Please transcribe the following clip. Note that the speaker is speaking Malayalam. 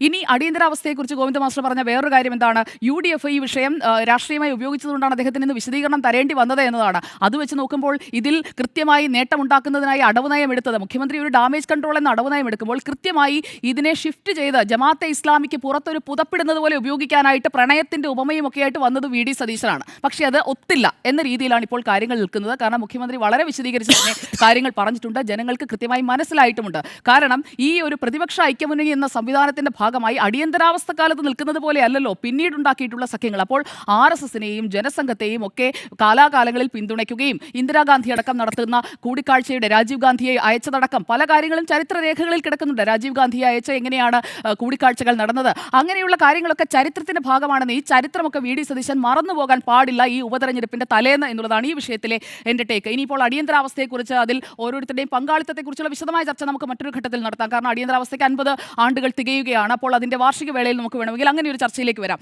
ഇനി അടിയന്തരാവസ്ഥയെക്കുറിച്ച് ഗോവിന്ദ മാസ്റ്റർ പറഞ്ഞ വേറൊരു കാര്യം എന്താണ്, UDF ഈ വിഷയം രാഷ്ട്രീയമായി ഉപയോഗിച്ചതുകൊണ്ടാണ് അദ്ദേഹത്തിന് ഇന്ന് വിശദീകരണം തരേണ്ടി വന്നത് എന്നതാണ്. അത് വെച്ച് നോക്കുമ്പോൾ ഇതിൽ കൃത്യമായി നേട്ടമുണ്ടാക്കുന്നതിനായി അടവ് നയം എടുത്തത് മുഖ്യമന്ത്രി ഒരു ഡാമേജ് കൺട്രോൾ എന്ന അടവ് നയം എടുക്കുമ്പോൾ കൃത്യമായി ഇതിനെ ഷിഫ്റ്റ് ചെയ്ത് ജമാഅത്തെ ഇസ്ലാമിക്ക് പുറത്തൊരു പുതപ്പിടുന്നത് പോലെ ഉപയോഗിക്കാനായിട്ട് പ്രണയത്തിന്റെ ഉപമയും ഒക്കെ ആയിട്ട് വന്നത് VD സതീശനാണ്. പക്ഷേ അത് ഒത്തില്ല എന്ന രീതിയിലാണ് ഇപ്പോൾ കാര്യങ്ങൾ നിൽക്കുന്നത്. കാരണം മുഖ്യമന്ത്രി വളരെ വിശദീകരിച്ച് തന്നെ കാര്യങ്ങൾ പറഞ്ഞിട്ടുണ്ട്, ജനങ്ങൾക്ക് കൃത്യമായി മനസ്സിലായിട്ടുമുണ്ട്. കാരണം ഈ ഒരു പ്രതിപക്ഷ ഐക്യമുന്നണി എന്ന സംവിധാനത്തിന്റെ ഭാഗമായി അടിയന്തരാവസ്ഥ കാലത്ത് നിൽക്കുന്നത് പോലെ അല്ലല്ലോ പിന്നീടുണ്ടാക്കിയിട്ടുള്ള സഖ്യങ്ങൾ. അപ്പോൾ RSSനെയും ജനസംഘത്തെയും ഒക്കെ കാലാകാലങ്ങളിൽ പിന്തുണയ്ക്കുകയും ഇന്ദിരാഗാന്ധി അടക്കം നടത്തുന്ന കൂടിക്കാഴ്ചയുടെ രാജീവ് ഗാന്ധിയെ അയച്ചതടക്കം പല കാര്യങ്ങളും ചരിത്രരേഖകളിൽ കിടക്കുന്നുണ്ട്. രാജീവ് ഗാന്ധിയെ അയച്ച എങ്ങനെയാണ് കൂടിക്കാഴ്ചകൾ നടന്നത്, അങ്ങനെയുള്ള കാര്യങ്ങളൊക്കെ ചരിത്രത്തിന്റെ ഭാഗമാണെന്ന് ഈ ചരിത്രമൊക്കെ VD സതീശൻ മറന്നുപോകാൻ പാടില്ല ഈ ഉപതെരഞ്ഞെടുപ്പിന്റെ തലേന്ന് എന്നുള്ളതാണ് ഈ വിഷയത്തിലെ എൻ്റെ ടേക്ക്. ഇനിയിപ്പോൾ അടിയന്തരാവസ്ഥയെക്കുറിച്ച് അതിൽ ഓരോരുത്തരുടെയും പങ്കാളിത്തത്തെക്കുറിച്ചുള്ള വിശദമായ ചർച്ച നമുക്ക് മറ്റൊരു ഘട്ടത്തിൽ നടത്താം. കാരണം അടിയന്തരാവസ്ഥയ്ക്ക് 50 ആണ്ടുകൾ തികയുകയാണ്. അപ്പോൾ അതിന്റെ വാർഷിക വേളയിൽ നമുക്ക് വേണമെങ്കിൽ അങ്ങനെ ഒരു ചർച്ചയിലേക്ക് വരാം.